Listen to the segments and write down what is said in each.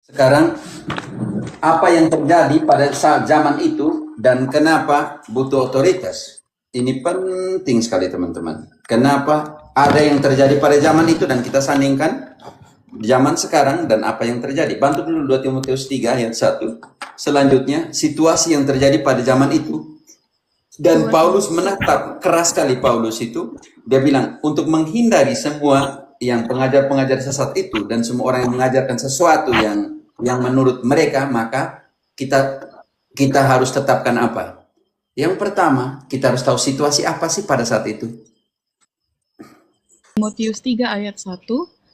Sekarang apa yang terjadi pada saat zaman itu dan kenapa butuh otoritas? Ini penting sekali teman-teman. Kenapa ada yang terjadi pada zaman itu dan kita sandingkan zaman sekarang dan apa yang terjadi. Bantu dulu 2 Timotius 3 ayat 1. Selanjutnya situasi yang terjadi pada zaman itu. Dan Paulus menatap keras sekali Paulus itu. Dia bilang untuk menghindari semua yang pengajar-pengajar sesat itu dan semua orang yang mengajarkan sesuatu yang menurut mereka, maka kita harus tetapkan apa? Yang pertama, kita harus tahu situasi apa sih pada saat itu. Timotius 3 ayat 1,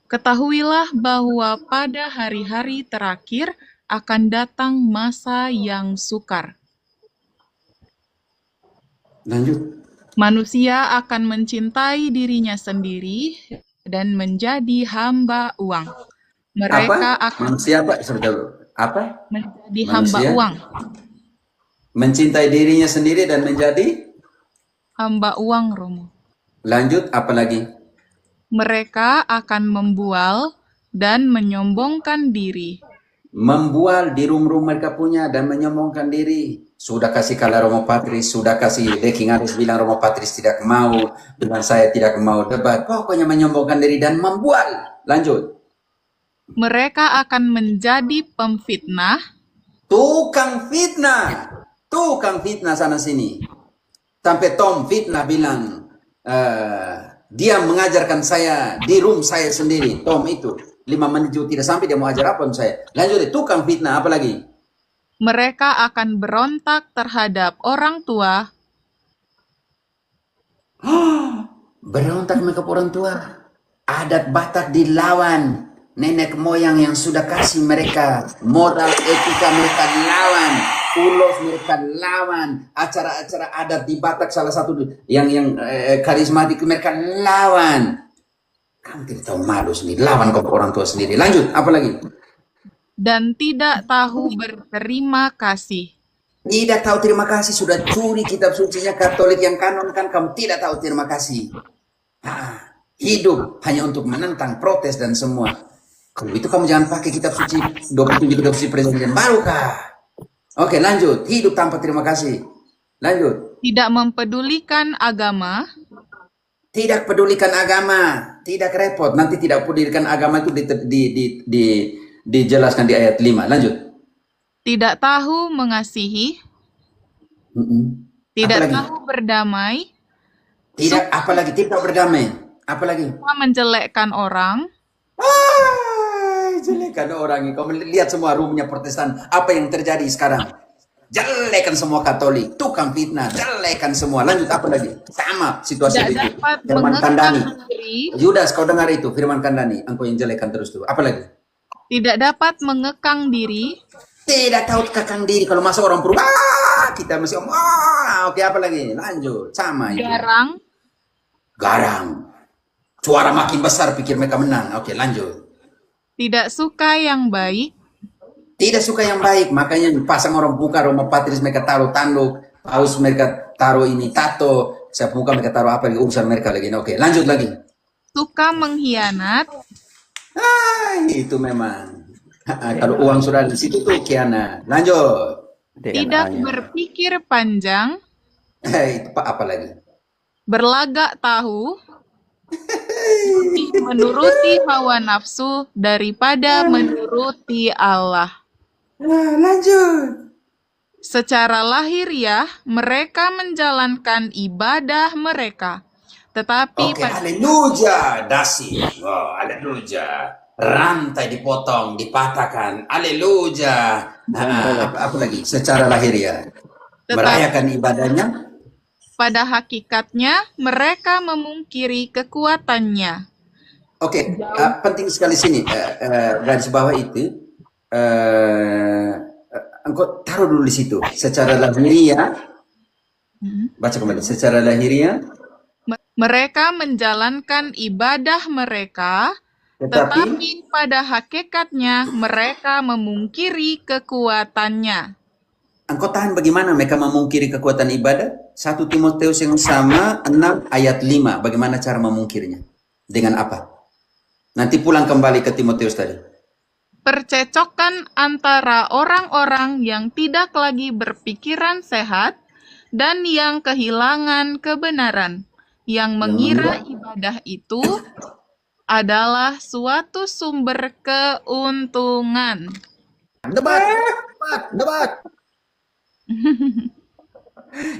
ketahuilah bahwa pada hari-hari terakhir akan datang masa yang sukar. Lanjut. Manusia akan mencintai dirinya sendiri dan menjadi hamba uang. Mereka akan Manusia apa? Apa? menjadi hamba uang. Mencintai dirinya sendiri dan menjadi Hamba uang, Romo. Lanjut, apa lagi? Mereka akan membual dan menyombongkan diri. Membual di room-room mereka punya dan menyombongkan diri. Sudah kasih kalah Romo Patris, sudah kasih Deking Aris bilang Romo Patris tidak mau, dengan saya tidak mau debat. Pokoknya menyombongkan diri dan membual. Lanjut. Mereka akan menjadi pemfitnah. Tukang fitnah sana sini. Sampai Tom fitnah bilang, dia mengajarkan saya di room saya sendiri. Tom itu 5 menit juga tidak sampai dia mau ajar apa saya. Lanjut, tukang fitnah, apa lagi? Mereka akan berontak terhadap orang tua. Berontak mereka orang tua. Adat Batak dilawan. Nenek moyang yang sudah kasih mereka moral etika mereka lawan. Ulos mereka lawan. Acara-acara adat di Batak salah satu yang karismatik mereka lawan. Kamu tidak tahu malu sendiri. Lawan kau orang tua sendiri. Lanjut, apa lagi? Dan tidak tahu berterima kasih. Tidak tahu terima kasih, sudah curi kitab sucinya Katolik yang kanon kan, kamu tidak tahu terima kasih. Hidup hanya untuk menentang, protes dan semua. Kalau itu kamu jangan pakai kitab suci 27 kitab suci presiden baru kah? Oke, lanjut. Hidup tanpa terima kasih. Lanjut. Tidak mempedulikan agama. Tidak pedulikan agama, tidak repot. Nanti tidak pedulikan agama itu dijelaskan di ayat 5. Lanjut. Tidak tahu mengasihi. Tidak tahu berdamai. Tidak, apalagi tidak berdamai. Apalagi? Suka menjelekkan orang. Jelekan orang. Kau lihat semua rumahnya Protestan. Apa yang terjadi sekarang? Jelekan semua Katolik. Tukang fitnah. Jelekan semua. Lanjut, apa lagi? Sama situasi itu. Firman Kandani. Yudas, kau dengar itu. Firman Kandani. Engkau yang jelekan terus tuh. Apa lagi? Tidak dapat mengekang diri. Tidak tahu kekang diri. Kalau masuk orang perlu, kita masih oke, apa lagi? Lanjut, sama itu. Garang. Suara makin besar, pikir mereka menang. Oke, lanjut. Tidak suka yang baik. Tidak suka yang baik, makanya pasang orang buka Romo Patris mereka taruh tanduk, paus mereka taruh ini tato, saya buka mereka taruh apa lagi urusan mereka lagi. Oke, lanjut lagi. Suka mengkhianat. Itu memang. Kalau uang sudah di situ tuh khianat. Lanjut. Tidak berpikir panjang. Itu apa lagi? Berlagak tahu. Menuruti hawa nafsu daripada menuruti Allah. Lanjut. Secara lahiriah mereka menjalankan ibadah mereka. Tetapi haleluya, dasi. Haleluya. Rantai dipotong, dipatahkan. Haleluya. Apa lagi? Secara lahiriah merayakan ibadahnya. Pada hakikatnya mereka memungkiri kekuatannya. Oke, penting sekali sini garis bawah itu. Engkau taruh dulu di situ. Secara lahiriah, baca kembali. Secara lahiriah, mereka menjalankan ibadah mereka, tetapi pada hakikatnya mereka memungkiri kekuatannya. Engkau tahan bagaimana mereka memungkiri kekuatan ibadah? 1 Timotius yang sama 6 ayat 5. Bagaimana cara memungkirinya? Dengan apa? Nanti pulang kembali ke Timotius tadi. percecokan antara orang-orang yang tidak lagi berpikiran sehat dan yang kehilangan kebenaran, yang mengira ibadah itu adalah suatu sumber keuntungan. Debat.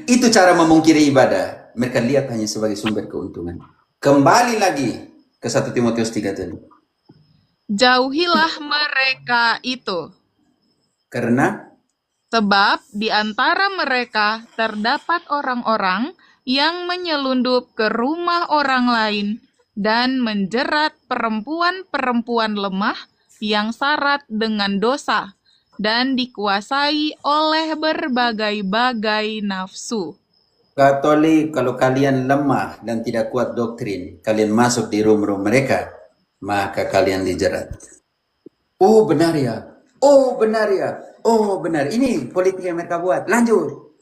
Itu cara memungkiri ibadah. Mereka lihat hanya sebagai sumber keuntungan. Kembali lagi ke 1 Timotius 3 tadi. Jauhilah mereka itu, Karena sebab di antara mereka terdapat orang-orang yang menyelundup ke rumah orang lain dan menjerat perempuan-perempuan lemah yang syarat dengan dosa dan dikuasai oleh berbagai-bagai nafsu. Katolik, kalau kalian lemah dan tidak kuat doktrin, kalian masuk di room-room mereka, maka kalian dijerat. Oh benar ya, oh benar ya, oh benar. Ini politik yang mereka buat. Lanjut.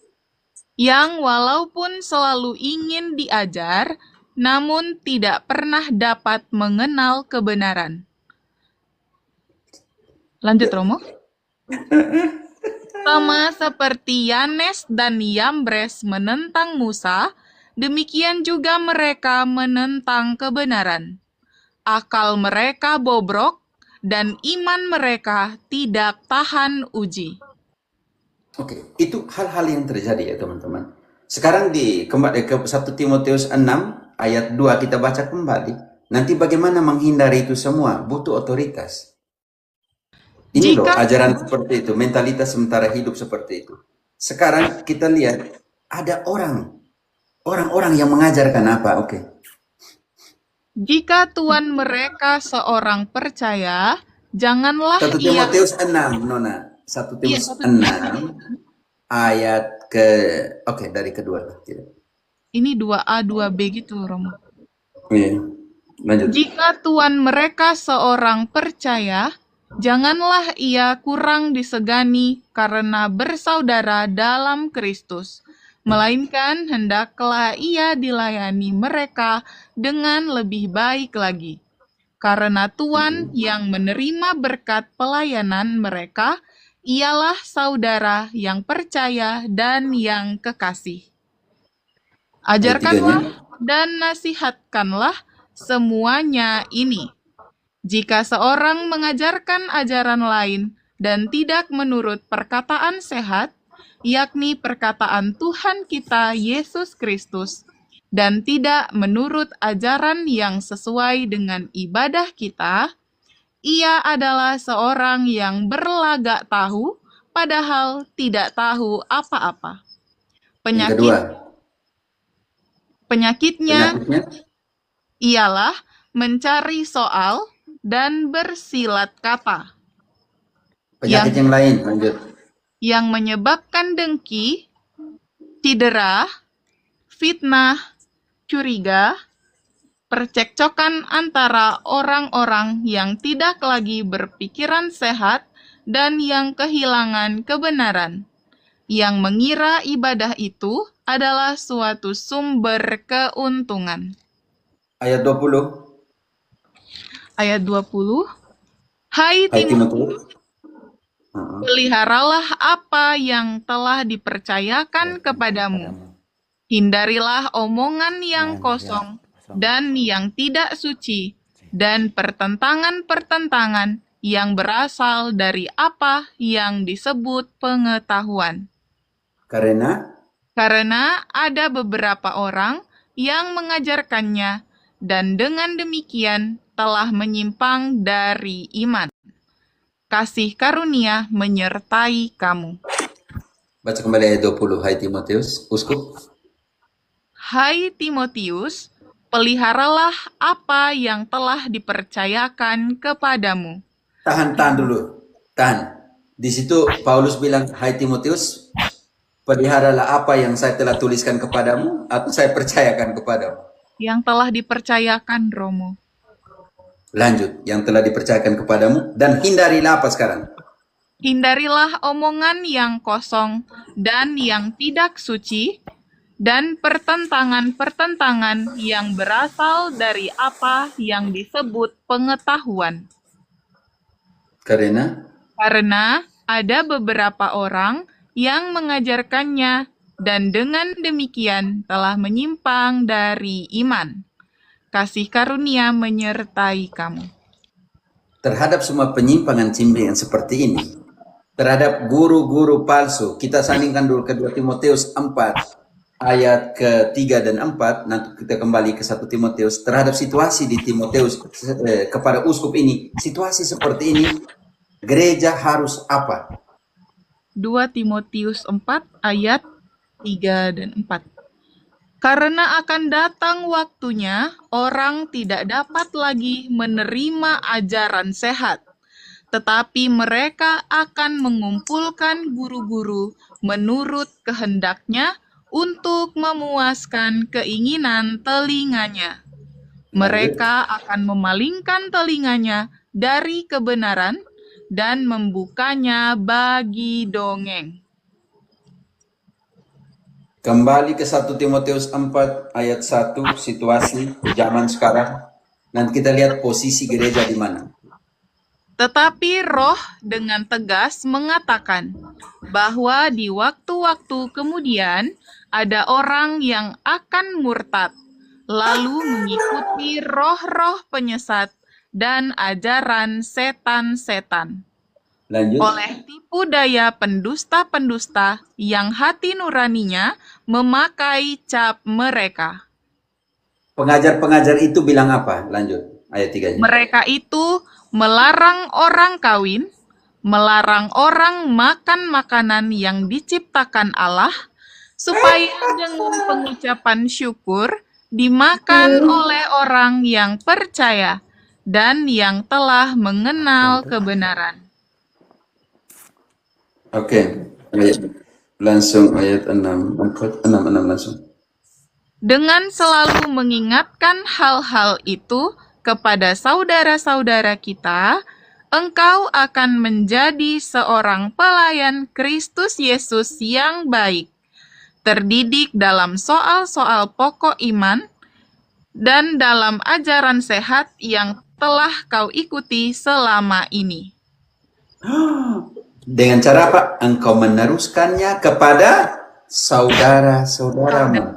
Yang walaupun selalu ingin diajar, namun tidak pernah dapat mengenal kebenaran. Lanjut, Romo. Sama seperti Yanes dan Yambres menentang Musa, demikian juga mereka menentang kebenaran. Akal mereka bobrok dan iman mereka tidak tahan uji. Oke, itu hal-hal yang terjadi ya teman-teman. Sekarang kembali ke 1 Timotius 6 ayat 2 kita baca kembali. Nanti bagaimana menghindari itu semua? Butuh otoritas. Ini loh ajaran seperti itu, mentalitas sementara hidup seperti itu. Sekarang kita lihat ada orang-orang yang mengajarkan apa? Oke. Jika Tuhan mereka seorang percaya, janganlah 1 Timotius 6, Nona. 1 Timotius 6 ayat dari kedua. Ini 2A, 2B gitu, Romo. Iya. Lanjut. Jika Tuhan mereka seorang percaya, janganlah ia kurang disegani karena bersaudara dalam Kristus, melainkan hendaklah ia dilayani mereka dengan lebih baik lagi. Karena Tuhan yang menerima berkat pelayanan mereka, ialah saudara yang percaya dan yang kekasih. Ajarkanlah dan nasihatkanlah semuanya ini. Jika seorang mengajarkan ajaran lain dan tidak menurut perkataan sehat, yakni perkataan Tuhan kita Yesus Kristus, dan tidak menurut ajaran yang sesuai dengan ibadah kita, ia adalah seorang yang berlagak tahu, padahal tidak tahu apa-apa. Penyakitnya ialah mencari soal dan bersilat kata. Penyakit yang lain, lanjut. Yang menyebabkan dengki, cedera, fitnah, curiga, percekcokan antara orang-orang yang tidak lagi berpikiran sehat dan yang kehilangan kebenaran, yang mengira ibadah itu adalah suatu sumber keuntungan. Ayat 20. Ayat 20. Hai Timotius, peliharalah apa yang telah dipercayakan kepadamu. Hindarilah omongan yang kosong dan yang tidak suci, dan pertentangan-pertentangan yang berasal dari apa yang disebut pengetahuan. Karena ada beberapa orang yang mengajarkannya, dan dengan demikian telah menyimpang dari iman. Kasih karunia menyertai kamu. Baca kembali ayat 20. Hai Timotius, uskup. Hai Timotius, peliharalah apa yang telah dipercayakan kepadamu. Tahan dulu. Tahan. Di situ Paulus bilang, hai Timotius, peliharalah apa yang saya telah tuliskan kepadamu atau saya percayakan kepadamu? Yang telah dipercayakan, Romo. Lanjut, yang telah dipercayakan kepadamu, dan hindarilah apa sekarang? Hindarilah omongan yang kosong dan yang tidak suci, dan pertentangan-pertentangan yang berasal dari apa yang disebut pengetahuan. Karena ada beberapa orang yang mengajarkannya dan dengan demikian telah menyimpang dari iman. Kasih karunia menyertai kamu. terhadap semua penyimpangan cimbingan seperti ini, terhadap guru-guru palsu, kita sandingkan dulu ke 2 Timotius 4 ayat ke-3 dan 4, nanti kita kembali ke 1 Timotius, terhadap situasi di Timotius kepada uskup ini, situasi seperti ini, gereja harus apa? 2 Timotius 4 ayat 3 dan 4. Karena akan datang waktunya orang tidak dapat lagi menerima ajaran sehat, tetapi mereka akan mengumpulkan guru-guru menurut kehendaknya untuk memuaskan keinginan telinganya. Mereka akan memalingkan telinganya dari kebenaran dan membukanya bagi dongeng. Kembali ke 1 Timotius 4 ayat 1, situasi zaman sekarang. Nanti kita lihat posisi gereja di mana. Tetapi Roh dengan tegas mengatakan bahwa di waktu-waktu kemudian ada orang yang akan murtad, lalu mengikuti roh-roh penyesat dan ajaran setan-setan. Lanjut. Oleh tipu daya pendusta-pendusta yang hati nuraninya memakai cap mereka. Pengajar-pengajar itu bilang apa? Lanjut, ayat 3-nya. Mereka itu melarang orang kawin, melarang orang makan makanan yang diciptakan Allah, supaya dengan pengucapan syukur dimakan oleh orang yang percaya dan yang telah mengenal kebenaran. Oke, langsung ayat 6, 6 langsung. Dengan selalu mengingatkan hal-hal itu kepada saudara-saudara kita, engkau akan menjadi seorang pelayan Kristus Yesus yang baik, terdidik dalam soal-soal pokok iman, dan dalam ajaran sehat yang telah kau ikuti selama ini. Dengan cara apa? Engkau meneruskannya kepada saudara-saudaramu.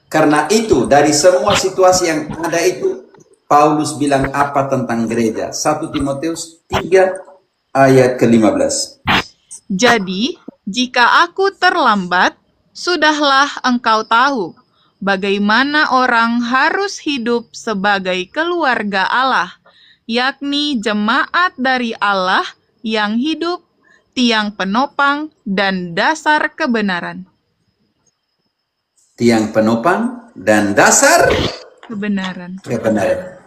Karena itu, dari semua situasi yang ada itu, Paulus bilang apa tentang gereja? 1 Timotius 3 ayat ke-15. Jadi, jika aku terlambat, sudahlah engkau tahu bagaimana orang harus hidup sebagai keluarga Allah, yakni jemaat dari Allah yang hidup, tiang penopang, dan dasar kebenaran. Tiang penopang dan dasar Kebenaran.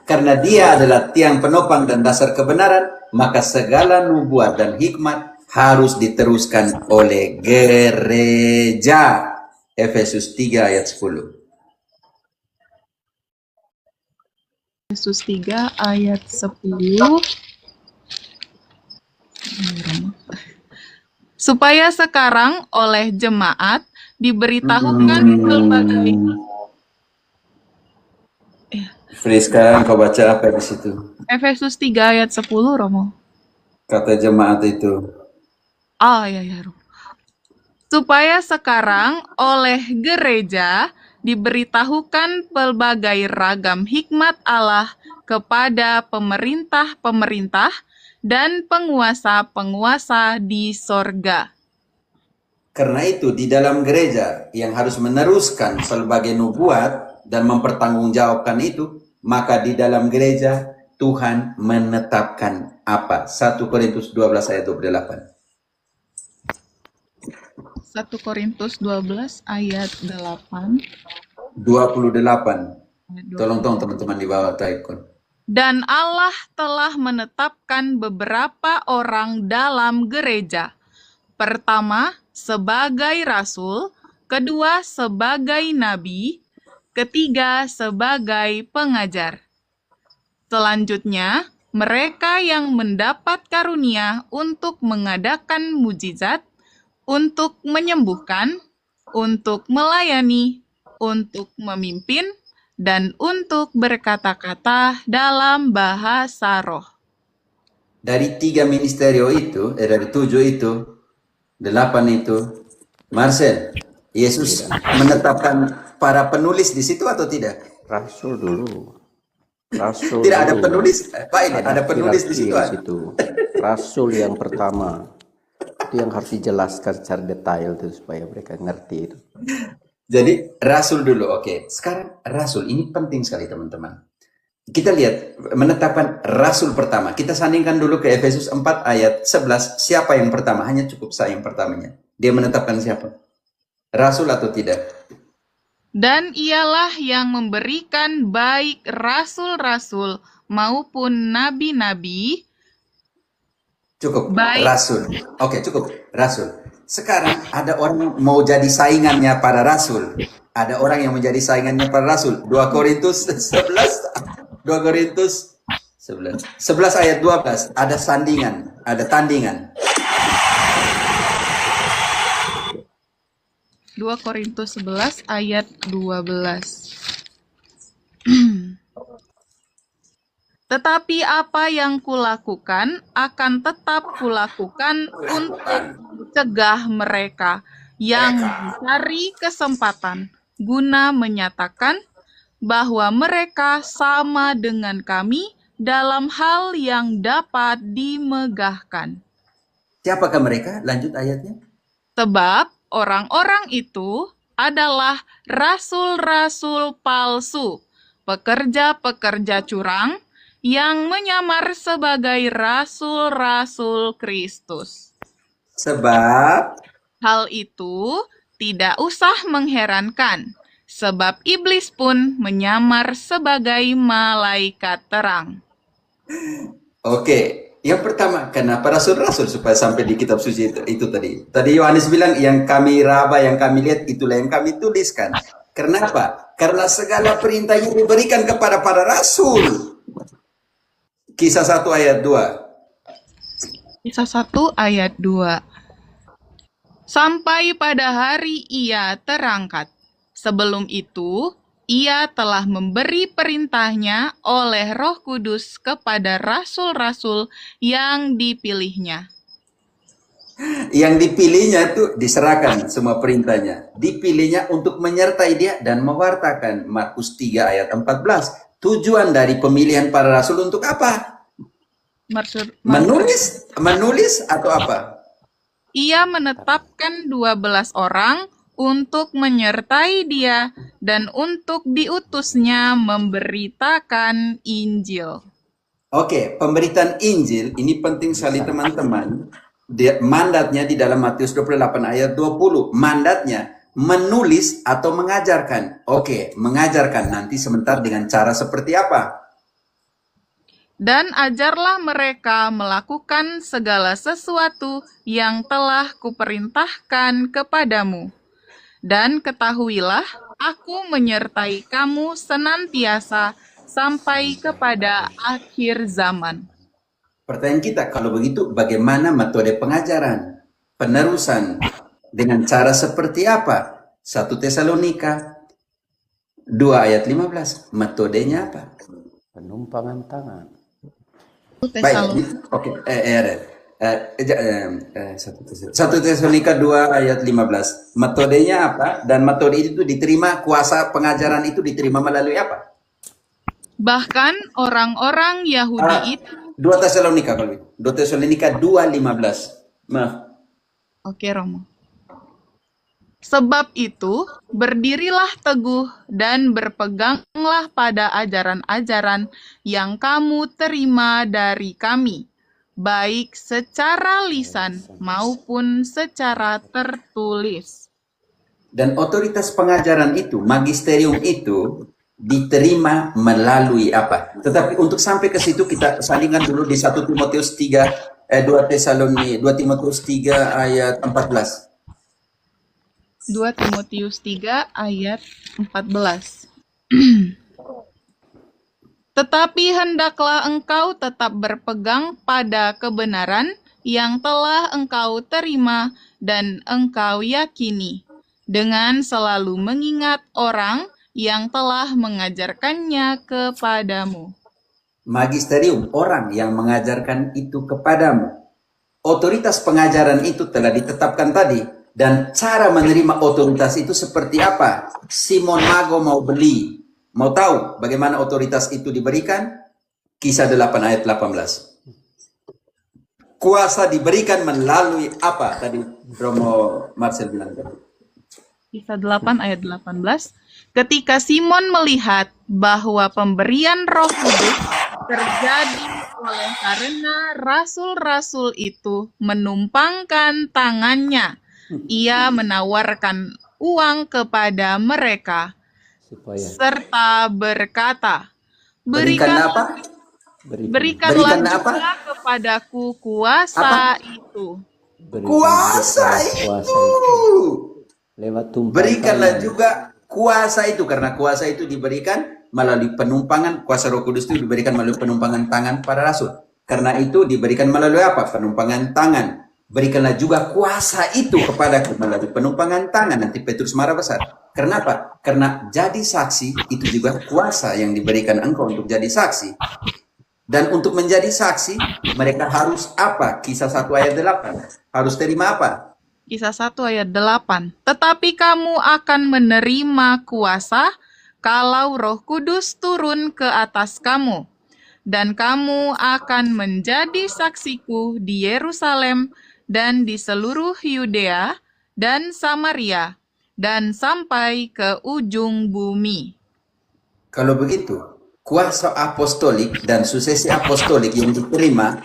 Karena dia adalah tiang penopang dan dasar kebenaran, maka segala nubuat dan hikmat harus diteruskan oleh gereja. Efesus 3 ayat 10. Efesus 3 ayat 10. Supaya sekarang oleh jemaat diberitahukan berbagai. Free, sekarang kau baca apa di situ? Efesus 3 ayat 10, Romo. Kata jemaat itu. Ya. Supaya sekarang oleh gereja diberitahukan pelbagai ragam hikmat Allah kepada pemerintah-pemerintah dan penguasa-penguasa di sorga. Karena itu di dalam gereja yang harus meneruskan sebagai nubuat dan mempertanggungjawabkan itu, maka di dalam gereja Tuhan menetapkan apa? 1 Korintus 12 ayat 28. 1 Korintus 12 ayat 8. 28. Tolong teman-teman di bawah taikon. Dan Allah telah menetapkan beberapa orang dalam gereja. Pertama, sebagai rasul, kedua sebagai nabi, ketiga sebagai pengajar. Selanjutnya, mereka yang mendapat karunia untuk mengadakan mujizat, untuk menyembuhkan, untuk melayani, untuk memimpin, dan untuk berkata-kata dalam bahasa roh. dari 3 ministerio itu, dari 7 itu, 8 itu, Marcel, Yesus menetapkan para penulis di situ atau tidak? Rasul dulu. Rasul Tidak ada dulu. penulis, Pak, ini ada penulis di situ. hierarki di situ. Rasul yang pertama. Itu yang harus dijelaskan secara detail tuh supaya mereka ngerti itu. Jadi rasul dulu, oke. Sekarang rasul ini penting sekali teman-teman. Kita lihat menetapkan rasul pertama. Kita sandingkan dulu ke Efesus 4 ayat 11. Siapa yang pertama? Hanya cukup saya yang pertamanya. Dia menetapkan siapa? Rasul atau tidak? Dan ialah yang memberikan baik rasul-rasul maupun nabi-nabi. Cukup, Baik. rasul. Oke, cukup, rasul. Sekarang ada orang mau jadi saingannya para rasul. Ada orang yang menjadi saingannya para rasul. 2 Korintus 11. 2 Korintus 11. 11 ayat 12. Ada sandingan, ada tandingan. 2 Korintus 11 ayat 12. Tetapi apa yang kulakukan akan tetap kulakukan untuk mencegah mereka yang mencari kesempatan guna menyatakan bahwa mereka sama dengan kami dalam hal yang dapat dimegahkan. Siapakah mereka? Lanjut ayatnya. Sebab orang-orang itu adalah rasul-rasul palsu, pekerja-pekerja curang yang menyamar sebagai rasul-rasul Kristus. Sebab Hal itu tidak usah mengherankan, sebab iblis pun menyamar sebagai malaikat terang. Oke, yang pertama, kenapa rasul-rasul supaya sampai di kitab suci itu tadi. Tadi Yohanes bilang yang kami raba, yang kami lihat, itulah yang kami tuliskan. Kenapa? Karena segala perintahnya diberikan kepada para rasul. Kisah 1 ayat 2. Kisah 1 ayat 2. Sampai pada hari ia terangkat. Sebelum itu, ia telah memberi perintahnya oleh Roh Kudus kepada rasul-rasul yang dipilihnya. Yang dipilihnya itu diserahkan semua perintahnya. Dipilihnya untuk menyertai dia dan mewartakan. Markus 3 ayat 14. Tujuan dari pemilihan para rasul untuk apa? Menulis atau apa? Ia menetapkan 12 orang untuk menyertai dia dan untuk diutusnya memberitakan Injil. Oke, pemberitaan Injil ini penting sekali teman-teman. Mandatnya di dalam Matius 28 ayat 20. Mandatnya menulis atau mengajarkan. Oke, mengajarkan nanti sebentar dengan cara seperti apa? Dan ajarlah mereka melakukan segala sesuatu yang telah kuperintahkan kepadamu. Dan ketahuilah, aku menyertai kamu senantiasa sampai kepada akhir zaman. Pertanyaan kita, kalau begitu bagaimana metode pengajaran, penerusan, dengan cara seperti apa? 1 Tesalonika 2 ayat 15. Metodenya apa? Penumpangan tangan. Baik, oke. 1 Tesalonika 2 ayat 15. Metodenya apa? Dan metode itu diterima, kuasa pengajaran itu diterima melalui apa? Bahkan orang-orang Yahudi itu... 2 Tesalonika kalau gitu. 2 Tesalonika 2:15. Maaf. Oke, Romo. Sebab itu, berdirilah teguh dan berpeganglah pada ajaran-ajaran yang kamu terima dari kami, baik secara lisan maupun secara tertulis. Dan otoritas pengajaran itu, magisterium itu, diterima melalui apa? Tetapi untuk sampai ke situ kita sandingkan dulu di 1 Timotius 3, 2 Timotius 3 ayat 14. 2 Timotius 3 ayat 14. Tetapi hendaklah engkau tetap berpegang pada kebenaran yang telah engkau terima dan engkau yakini, dengan selalu mengingat orang yang telah mengajarkannya kepadamu. magisterium, orang yang mengajarkan itu kepadamu. Otoritas pengajaran itu telah ditetapkan tadi. Dan cara menerima otoritas itu seperti apa? Simon Mago mau beli. Mau tahu bagaimana otoritas itu diberikan? Kisah 8 ayat 18. Kuasa diberikan melalui apa? Tadi Romo Marcel bilang tadi. Kisah 8 ayat 18. Ketika Simon melihat bahwa pemberian Roh Kudus terjadi oleh karena rasul-rasul itu menumpangkan tangannya, ia menawarkan uang kepada mereka supaya serta berkata, Berikan apa? Berikanlah Berikan apa? juga kepadaku kuasa itu. Kuasa itu. Lewat tumpang Berikanlah tangan. juga kuasa itu, karena kuasa itu diberikan melalui penumpangan, kuasa Roh Kudus itu diberikan melalui penumpangan tangan para rasul. Karena itu diberikan melalui apa? Penumpangan tangan. Berikanlah juga kuasa itu kepadaku melalui penumpangan tangan. Nanti Petrus marah besar. Kenapa? Karena jadi saksi itu juga kuasa yang diberikan engkau untuk jadi saksi. Dan untuk menjadi saksi, mereka harus apa? Kisah 1 ayat 8. Harus terima apa? Kisah 1 ayat 8. Tetapi kamu akan menerima kuasa kalau Roh Kudus turun ke atas kamu. Dan kamu akan menjadi saksiku di Yerusalem dan di seluruh Yudea dan Samaria dan sampai ke ujung bumi. Kalau begitu, kuasa apostolik dan suksesi apostolik yang diterima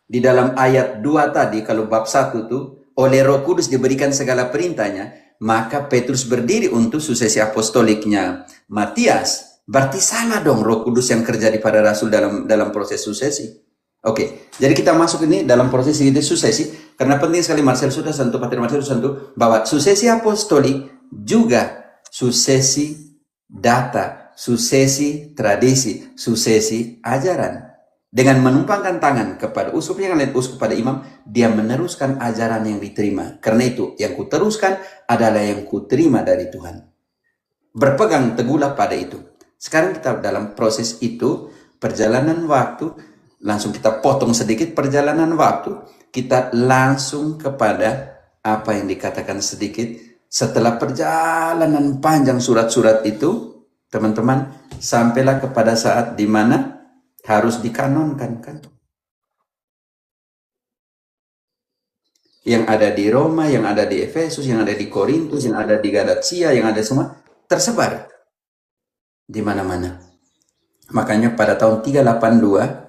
di dalam ayat 2 tadi, kalau bab 1 tuh, oleh Roh Kudus diberikan segala perintahnya, maka Petrus berdiri untuk suksesi apostoliknya Matias. Berarti salah dong Roh Kudus yang kerja di pada rasul dalam proses suksesi. Oke, jadi kita masuk ini dalam proses ini suksesi, karena penting sekali Marcel sudah sentuh, Pater Marcel sudah sentuh, bahwa suksesi apostolik juga suksesi data, suksesi tradisi, suksesi ajaran. Dengan menumpangkan tangan kepada uskup yang lain, uskup pada imam, dia meneruskan ajaran yang diterima. Karena itu, yang kuteruskan adalah yang kuterima dari Tuhan. Berpegang teguhlah pada itu. Sekarang kita dalam proses itu, perjalanan waktu, langsung kita potong sedikit perjalanan waktu, kita langsung kepada apa yang dikatakan sedikit. Setelah perjalanan panjang surat-surat itu, teman-teman, sampailah kepada saat di mana harus dikanonkan, kan? Yang ada di Roma, yang ada di Efesus, yang ada di Korintus, yang ada di Galatia, yang ada semua tersebar di mana-mana. Makanya pada tahun 382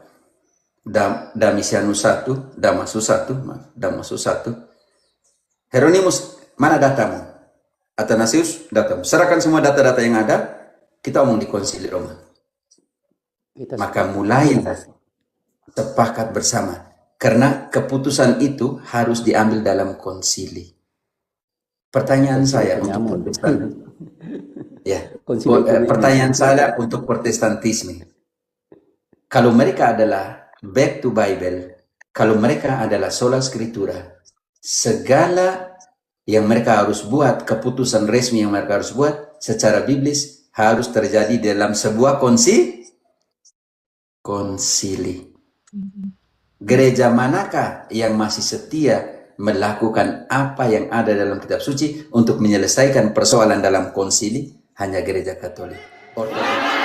Damasianus I, Damasus I, Hieronymus, mana datamu? Athanasius, datamu. Serahkan semua data-data yang ada, kita omong di konsili Roma. Maka mulailah sepakat bersama, karena keputusan itu harus diambil dalam konsili. Pertanyaan saya untuk Protestan, ya, pertanyaan saya untuk Protestantisme, kalau mereka adalah back to Bible, kalau mereka adalah sola scriptura, segala yang mereka harus buat, keputusan resmi yang mereka harus buat secara biblis harus terjadi dalam sebuah konsili. Gereja manakah yang masih setia melakukan apa yang ada dalam kitab suci untuk menyelesaikan persoalan dalam konsili? Hanya gereja Katolik. Ortodoks.